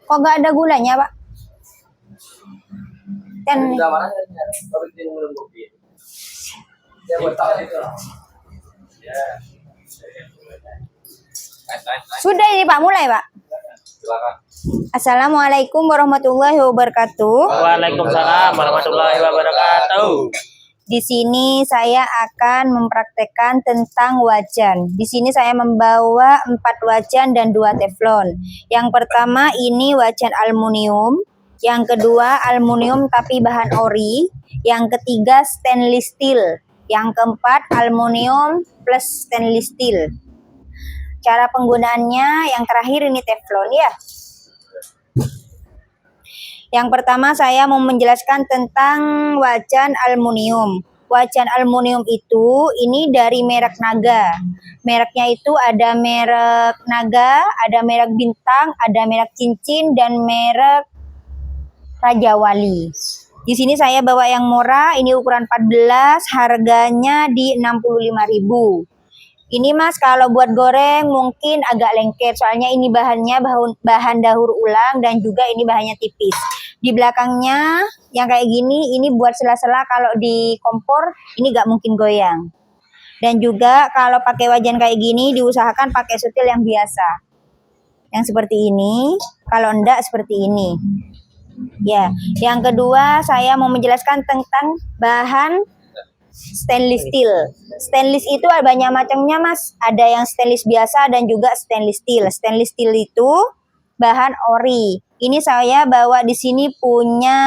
Kok nggak ada gulanya, Pak? Dan sudah ini Pak, mulai Pak. Assalamualaikum warahmatullahi wabarakatuh. Waalaikumsalam warahmatullahi wabarakatuh. Di sini saya akan mempraktekkan tentang wajan. Di sini saya membawa 4 wajan dan 2 teflon. Yang pertama ini wajan aluminium, yang kedua aluminium tapi bahan ori, yang ketiga stainless steel, yang keempat aluminium plus stainless steel. Cara penggunaannya yang terakhir ini teflon ya. Yang pertama saya mau menjelaskan tentang wajan aluminium. Wajan aluminium itu ini dari merek Naga. Mereknya itu ada merek Naga, ada merek Bintang, ada merek Cincin, dan merek Raja Wali. Di sini saya bawa yang murah, ini ukuran 14, harganya di 65.000. Ini Mas, kalau buat goreng mungkin agak lengket, soalnya ini bahannya bahan daur ulang dan juga ini bahannya tipis. Di belakangnya yang kayak gini, ini buat sela-sela kalau di kompor, ini gak mungkin goyang. Dan juga kalau pakai wajan kayak gini, diusahakan pakai sutil yang biasa. Yang seperti ini, kalau enggak seperti ini. Ya, yang kedua saya mau menjelaskan tentang bahan stainless steel. Stainless itu ada banyak macamnya Mas. Ada yang stainless biasa dan juga stainless steel. Stainless steel itu bahan ori. Ini saya bawa di sini punya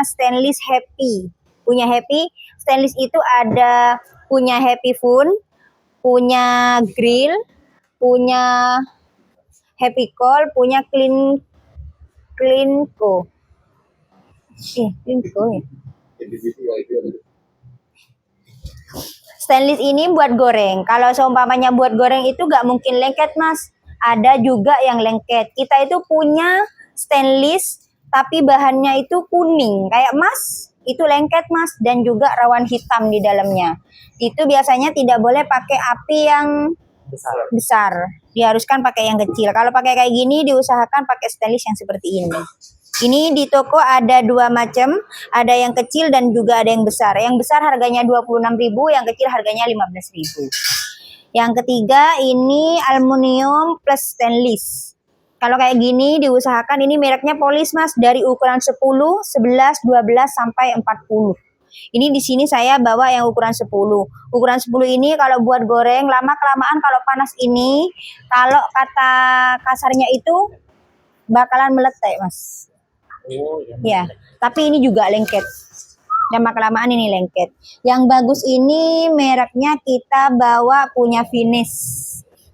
stainless happy. Punya happy. Stainless itu ada punya happy fun, punya grill, punya happy coal, punya clean co. Clean co ya. Stainless ini buat goreng. Kalau seumpamanya buat goreng itu gak mungkin lengket Mas. Ada juga yang lengket. Kita itu punya stainless tapi bahannya itu kuning kayak emas. Itu lengket Mas, dan juga rawan hitam di dalamnya. Itu biasanya tidak boleh pakai api yang besar. Diharuskan pakai yang kecil. Kalau pakai kayak gini diusahakan pakai stainless yang seperti ini. Ini di toko ada 2 macam, ada yang kecil dan juga ada yang besar. Yang besar harganya 26.000, yang kecil harganya 15.000. Yang ketiga ini aluminium plus stainless. Kalau kayak gini diusahakan ini mereknya Polis Mas, dari ukuran 10, 11, 12 sampai 40. Ini di sini saya bawa yang ukuran 10. Ukuran 10 ini kalau buat goreng lama kelamaan kalau panas ini, kalau kata kasarnya itu bakalan meletek Mas. Ya, tapi ini juga lengket. Lama kelamaan ini lengket. Yang bagus ini mereknya kita bawa punya Finish.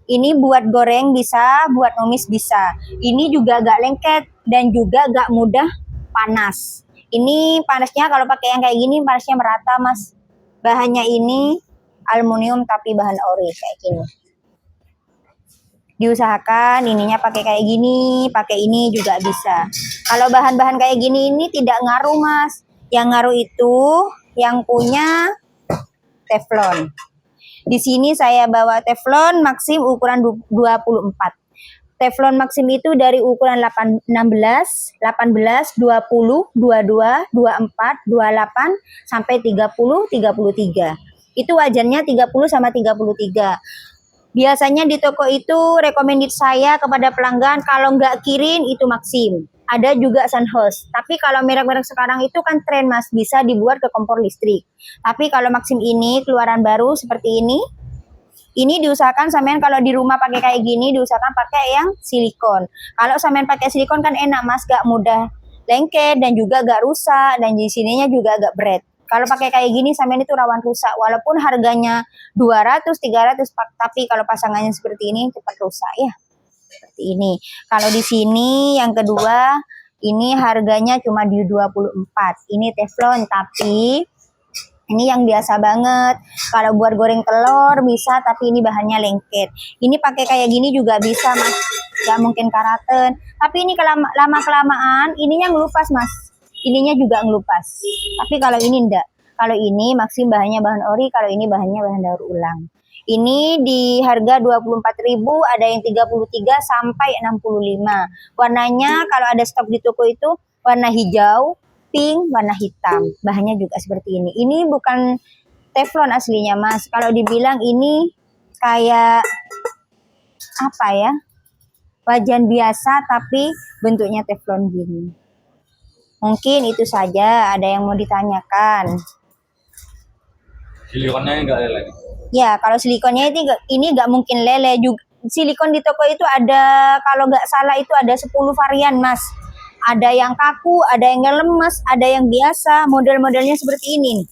Ini buat goreng bisa, buat numis bisa. Ini juga gak lengket dan juga gak mudah panas. Ini panasnya kalau pakai yang kayak gini panasnya merata Mas. Bahannya ini aluminium tapi bahan ori kayak gini. Diusahakan ininya pakai kayak gini, pakai ini juga bisa. Kalau bahan-bahan kayak gini ini tidak ngaruh Mas. Yang ngaruh itu yang punya teflon. Di sini saya bawa teflon Maxim ukuran 24. Teflon Maxim itu dari ukuran 16, 18, 20, 22, 24, 28 sampai 30, 33. Itu wajannya 30 sama 33. Biasanya di toko itu recommended saya kepada pelanggan kalau nggak Kirin itu Maxim. Ada juga Sunhouse. Tapi kalau merek-merek sekarang itu kan tren Mas, bisa dibuat ke kompor listrik. Tapi kalau Maxim ini keluaran baru seperti ini diusahakan sampean kalau di rumah pakai kayak gini diusahakan pakai yang silikon. Kalau sampean pakai silikon kan enak Mas, gak mudah lengket dan juga gak rusak, dan di sininya juga agak berat. Kalau pakai kayak gini sampean itu rawan rusak, walaupun harganya 200, 300, tapi kalau pasangannya seperti ini cepat rusak ya. Seperti ini. Kalau di sini yang kedua, ini harganya cuma di 24. Ini teflon, tapi ini yang biasa banget. Kalau buat goreng telur bisa, tapi ini bahannya lengket. Ini pakai kayak gini juga bisa Mas. Gak mungkin karaten. Tapi ini lama-kelamaan ininya ngelupas Mas. Ininya juga ngelupas. Tapi kalau ini enggak. Kalau ini Maxim bahannya bahan ori, kalau ini bahannya bahan daur ulang. Ini di harga 24.000, ada yang 33 sampai 65. Warnanya kalau ada stok di toko itu warna hijau, pink, warna hitam. Bahannya juga seperti ini. Ini bukan teflon aslinya, Mas. Kalau dibilang ini kayak apa ya? Wajan biasa tapi bentuknya teflon gini. Mungkin itu saja. Ada yang mau ditanyakan? Silikonnya enggak lele. Ya, kalau silikonnya ini nggak mungkin lele juga. Silikon di toko itu ada, kalau nggak salah itu ada 10 varian, Mas. Ada yang kaku, ada yang lemes, ada yang biasa. Model-modelnya seperti ini nih.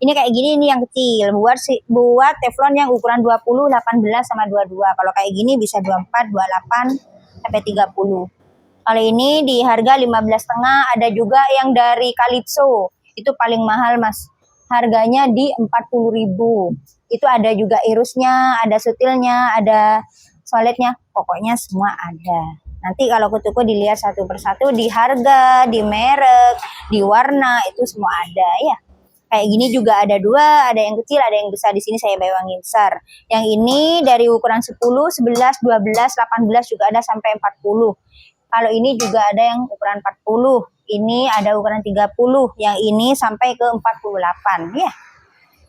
Ini kayak gini, ini yang kecil. Buat teflon yang ukuran 20, 18 sama 22. Kalau kayak gini bisa 24, 28 sampai 30. Kalau ini di harga 15,5, ada juga yang dari Calypso. Itu paling mahal, Mas. Harganya di 40.000. Itu ada juga irusnya, ada sutilnya, ada solidnya, pokoknya semua ada. Nanti kalau ke toko dilihat satu persatu, di harga, di merek, di warna, itu semua ada ya. Kayak gini juga ada dua, ada yang kecil, ada yang besar. Di sini saya bawa yang besar. Yang ini dari ukuran 10, 11, 12, 18 juga ada sampai 40. Kalau ini juga ada yang ukuran 40. Ini ada ukuran 30. Yang ini sampai ke 48 ya.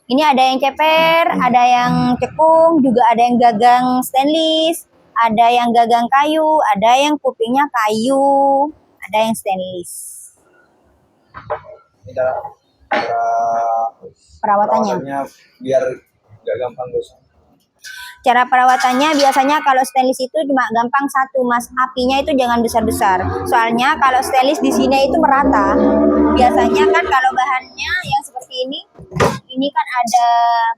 Ini ada yang ceper, ada yang cekung, juga ada yang gagang stainless, ada yang gagang kayu, ada yang kupingnya kayu, ada yang stainless. Ini cara Perawatannya biar nggak gampang gosong. Cara perawatannya biasanya kalau stainless itu cuma gampang satu, Mas. Apinya itu jangan besar-besar. Soalnya kalau stainless di sini itu merata. Biasanya kan kalau bahannya yang seperti ini kan ada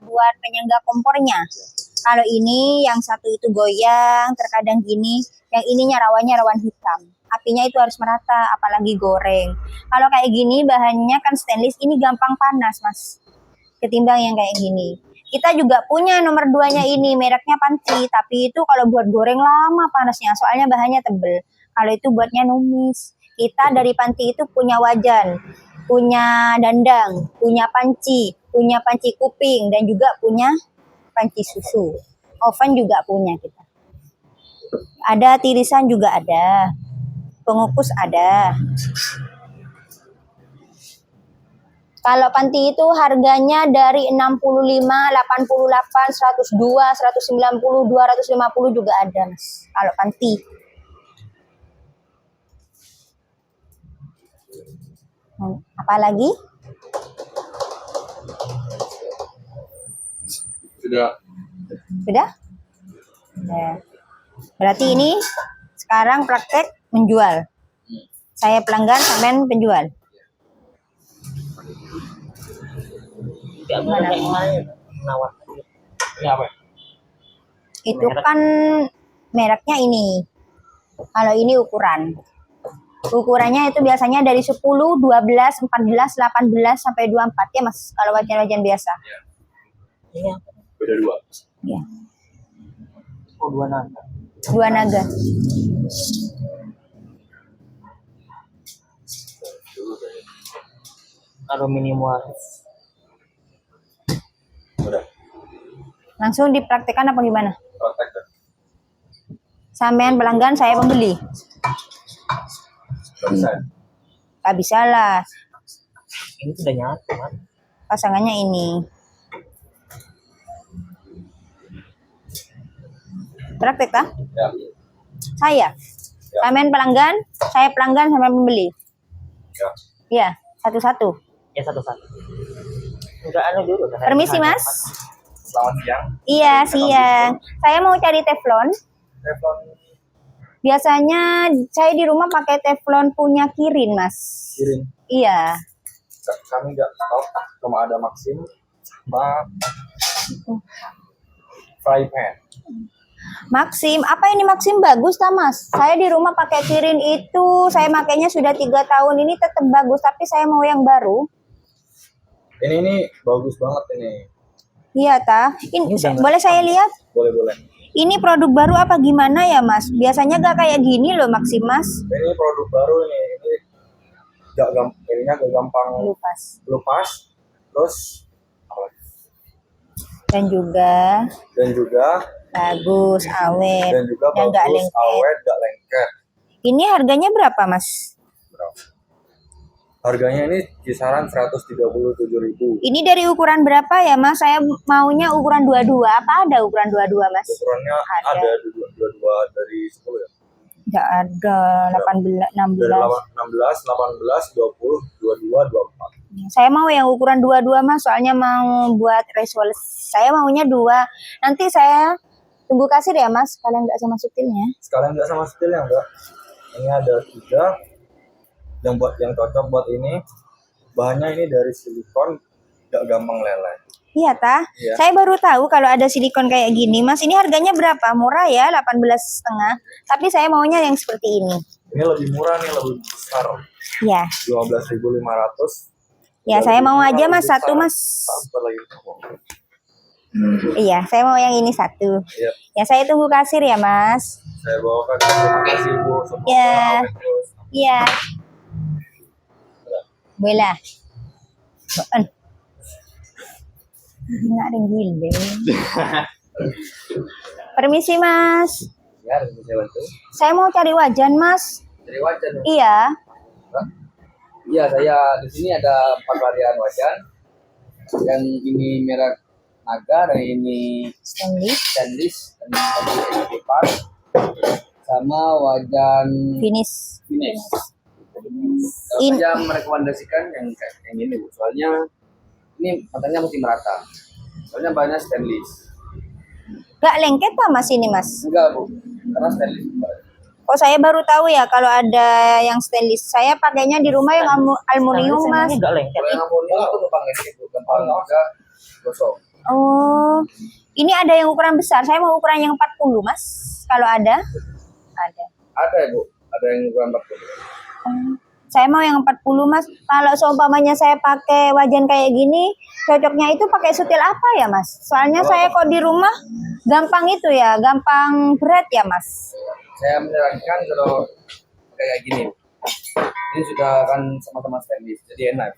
buat penyangga kompornya. Kalau ini yang satu itu goyang, terkadang gini. Yang ininya rawan hitam. Apinya itu harus merata, apalagi goreng. Kalau kayak gini bahannya kan stainless, ini gampang panas, Mas. Ketimbang yang kayak gini. Kita juga punya nomor 2-nya ini, mereknya Panci, tapi itu kalau buat goreng lama panasnya, soalnya bahannya tebel. Kalau itu buatnya numis. Kita dari Panci itu punya wajan, punya dandang, punya panci kuping, dan juga punya panci susu. Oven juga punya kita. Ada tirisan juga ada, pengukus ada. Kalau panti itu harganya dari 65, 88, 102, 190, 250 juga ada, Mas. Kalau panti. Apa lagi? Sudah. Sudah? Ya. Berarti ini sekarang praktek menjual. Saya pelanggan, sampean penjual. Gimana? Nawar. Ini apa? Itu kan mereknya ini. Kalau ini ukuran. Ukurannya itu biasanya dari 10, 12, 14, 18 sampai 24 ya, Mas. Kalau wajan-wajan biasa. Iya. Beda dua. Ya. Oh, 2 naga. 2 naga. Aluminium. Udah. Langsung dipraktekkan apa gimana? Praktek. Sampean pelanggan, saya pembeli. Nggak bisa. Gak bisa lah. Ini sudah nyatu, kan? Pasangannya ini. Praktek tak? Ya. Saya. Sampean pelanggan, saya pelanggan, sampean pembeli. Ya. Iya, satu-satu. Ya, satu-satu. Enggak anu dulu. kan? Permisi, Mas. Selamat siang. Iya, siang. Saya mau cari teflon. Teflon Biasanya saya di rumah pakai teflon punya Kirin, Mas. Kirin. Iya. Kami nggak stok, cuma ada Maxim sama fry pan. Maxim, apa ini Maxim bagus tak, Mas? Saya di rumah pakai Kirin itu, saya makainya sudah 3 tahun, ini tetap bagus, tapi saya mau yang baru. Ini bagus banget ini. Iya, ta. Ini boleh saya lihat? Boleh. Ini produk baru apa gimana ya, Mas? Biasanya gak kayak gini loh, Maxim, Mas. Ini produk baru ini ininya gak gampang Lupas. lepas. Terus apa lagi? Dan juga bagus, awet, dan nggak lengket. nggak lengket. Ini harganya berapa, Mas? Berapa? Harganya ini kisaran 137.000. Ini dari ukuran berapa ya, Mas? Saya maunya ukuran 22. Apa ada ukuran 22, Mas? Ukurannya ada 22 dari 10 ya. Nggak ada. 18, Dari 16. 16, 18, 20, 22, 24. Saya mau yang ukuran 22, Mas. Soalnya mau buat resolusi. Saya maunya 2. Nanti saya tunggu kasir ya, Mas. Kalian nggak sama sutilnya. Sekalian nggak sama stilnya enggak. Ini ada 3 yang cocok buat ini. Bahannya ini dari silikon, nggak gampang leleh. Iya, tah? Iya. Saya baru tahu kalau ada silikon kayak gini, Mas. Ini harganya berapa? Murah ya, 18,5. Tapi saya maunya yang seperti ini. Ini lebih murah nih, lebih besar. Ya. 12.500. Ya, saya mau aja, Mas, satu, Mas. Sabar lagi. Iya, saya mau yang ini satu. Iya. Ya, saya tunggu kasir ya, Mas. Saya bawakan. Terima kasih, Bu. Semoga Ya. awet terus. Iya. Boleh. Nggak ada yang gile. Permisi, Mas. Ya, bisa saya bantu. Saya mau cari wajan, Mas. Dari wajan. Iya. Iya, saya di sini ada 4 varian wajan. Yang ini merek Naga, dan ini stainless, dan ini Epipan, sama wajan Finish. finish. Kalau In- saya merekomendasikan yang kayak yang ini, Bu. Soalnya ini matanya mesti merata. Soalnya bahannya stainless. Nggak lengket apa, Mas, ini, Mas? Enggak, Bu. Karena stainless. Oh, saya baru tahu ya kalau ada yang stainless. Saya pakainya di rumah yang aluminium, Mas. Ini nggak lengket. Kalau yang amonium itu gampang ini, Bu. Gampang juga gosong. Oh, ini ada yang ukuran besar. Saya mau ukuran yang 40, Mas. Kalau ada? Ada. Ada ya, Bu. Ada yang ukuran 40. Saya mau yang 40, Mas. Kalau seumpamanya saya pakai wajan kayak gini, cocoknya itu pakai sutil apa ya, Mas? Soalnya saya kok di rumah gampang itu ya, gampang berat ya, Mas. Saya menyarankan kalau kayak gini. Ini sudah kan sama-sama stainless, jadi enak.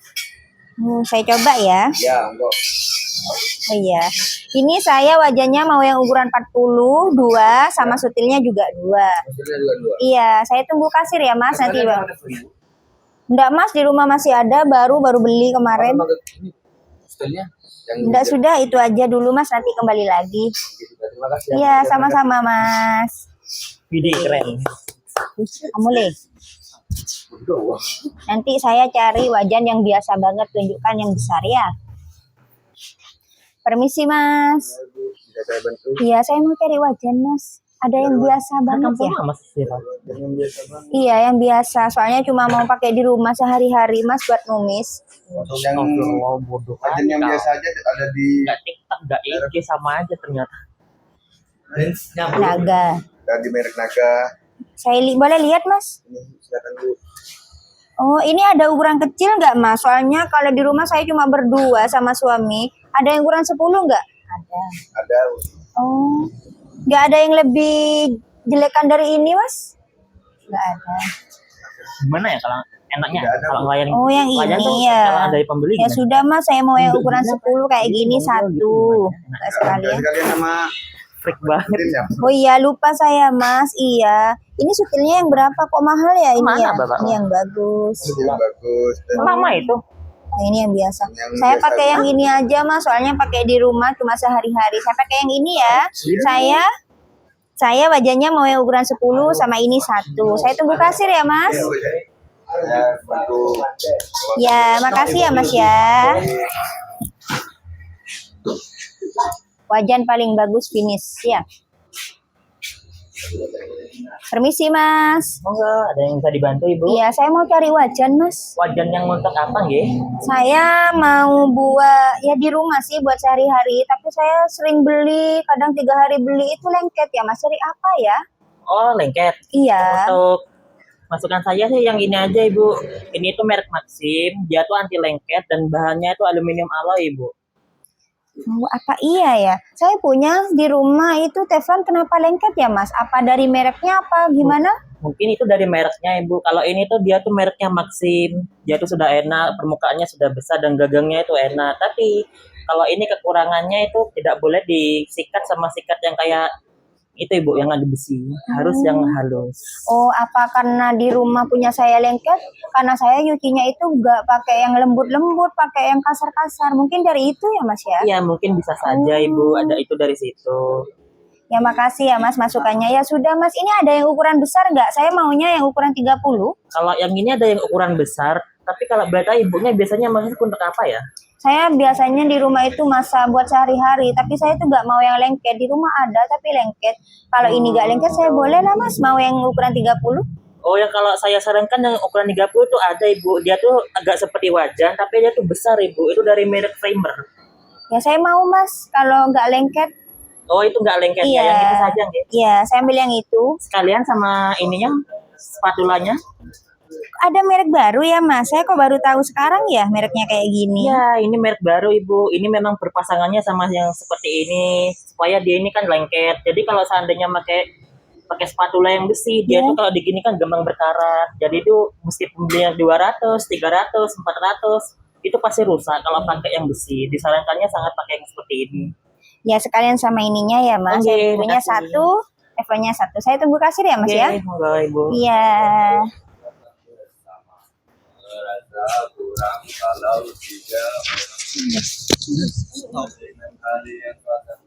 Saya coba ya. Ya, enggak. Oh iya. Ini saya wajannya mau yang ukuran 40, 2, sama sutilnya juga 2. Maksudnya juga 2. Iya, saya tunggu kasir ya, Mas, nanti, Sebenarnya Bang. ada free, Bu. Enggak, Mas, di rumah masih ada, baru beli kemarin. Apa ini stylenya yang Enggak, sudah itu aja dulu, Mas, nanti kembali lagi. gitu. Terima kasih. Iya, sama-sama, Mas. Video keren. Kamu Le. Nanti saya cari wajan yang biasa banget, tunjukkan yang besar ya. Permisi, Mas. Bisa saya bantu. Iya, saya mau cari wajan, Mas. Ada yang biasa banget Kamu ya? sama Mas Siva. Yang biasa banget. Iya, yang biasa. Soalnya cuma mau pakai di rumah sehari-hari, Mas, buat numis. Untuk yang Astagfirullah, bodoh wajan yang kali kau. biasa aja ada di Nggak TikTok, nggak IG, sama aja ternyata. Naga. di merek Naga. Saya boleh lihat, Mas? Ini silakan, Bu. Oh, ini ada ukuran kecil nggak, Mas? Soalnya kalau di rumah saya cuma berdua sama suami. Ada yang ukuran 10 nggak? Ada. Ada. Oh, nggak ada yang lebih jelekan dari ini, Mas? Nggak ada. Gimana ya kalau enaknya Nggak ada, kalau Bu. ngelayanin Oh, yang wajan ini tuh ya. kalau dari pembeli Ya gimana? sudah, Mas. Saya mau yang Untuk ukuran juga, 10 kayak gitu, gini mau satu. gitu, gimana? Nggak sekalian. Sekalian sama Freak banget. Tin ya. Oh iya, lupa saya, Mas. Iya. Ini sutilnya yang berapa? Kok mahal ya ini Mana, ya? Bapak? Ini yang bagus. Yang bagus dan Sama itu. Nah, ini yang biasa. Yang Saya biasa pakai yang ini aja, Mas. Soalnya pakai di rumah cuma sehari-hari. Saya pakai yang ini ya. Saya wajannya mau yang ukuran 10 sama ini satu. Saya tunggu kasir ya, Mas. ya bantu. Ya, makasih ya, Mas ya. Wajan paling bagus finish ya. Permisi, Mas. Enggak, ada yang bisa dibantu Ibu? Iya, saya mau cari wajan, Mas. Wajan yang untuk apa nggih? Saya mau buat ya di rumah sih buat sehari-hari, tapi saya sering beli, kadang 3 hari beli itu lengket ya, Mas. Cari apa ya? Oh, lengket. Iya. Untuk masukan saya sih yang ini aja Ibu. Ini tuh merek Maxim, dia tuh anti lengket dan bahannya itu aluminium alloy Ibu. Oh, apa iya ya? Saya punya di rumah itu teflon, kenapa lengket ya, Mas? Apa dari mereknya apa gimana? Mungkin itu dari mereknya Ibu. Kalau ini tuh dia tuh mereknya Maxim. Dia tuh sudah enak, permukaannya sudah besar dan gagangnya itu enak. Tapi Kalau ini kekurangannya itu tidak boleh disikat sama sikat yang kayak itu ibu, yang ada besi. Harus yang halus. Oh, apa karena di rumah punya saya lengket? Karena saya nyucinya itu nggak pakai yang lembut-lembut, pakai yang kasar-kasar. Mungkin dari itu ya Mas ya? Iya, mungkin bisa saja ibu, ada itu dari situ. Ya makasih ya Mas masukannya. Ya sudah Mas, ini ada yang ukuran besar nggak? Saya maunya yang ukuran 30. Kalau yang ini ada yang ukuran besar, tapi kalau berarti ibunya biasanya maksudnya untuk apa ya? Saya biasanya di rumah itu masak buat sehari-hari, tapi saya itu nggak mau yang lengket. Di rumah ada tapi lengket. Kalau ini nggak lengket, saya boleh lah Mas, mau yang ukuran 30. Oh, yang kalau saya sarankan yang ukuran 30 itu ada ibu. Dia tuh agak seperti wajan, tapi dia tuh besar ibu. Itu dari merek Framer. Ya saya mau Mas, kalau nggak lengket. Oh, itu nggak lengket Iya. ya, yang itu saja nggih. Iya, saya ambil yang itu. Sekalian sama ininya, spatulanya. Ada merek baru ya Mas, saya kok baru tahu sekarang ya mereknya kayak gini. Ya, ini merek baru ibu. Ini memang berpasangannya sama yang seperti ini supaya dia ini kan lengket. Jadi kalau seandainya pakai spatula yang besi, dia Ya. tuh kalau digini kan gampang berkarat. Jadi itu mesti pembelian 200, 300, 400 itu pasti rusak kalau pakai yang besi. Disarankannya sangat pakai yang seperti ini. Ya sekalian sama ininya ya Mas, Oke, saya punya makasih. satu, levelnya satu. Saya tunggu kasir ya Mas Oke, ya. monggo ibu. Iya. Merasa kurang kalau tidak dengan kalian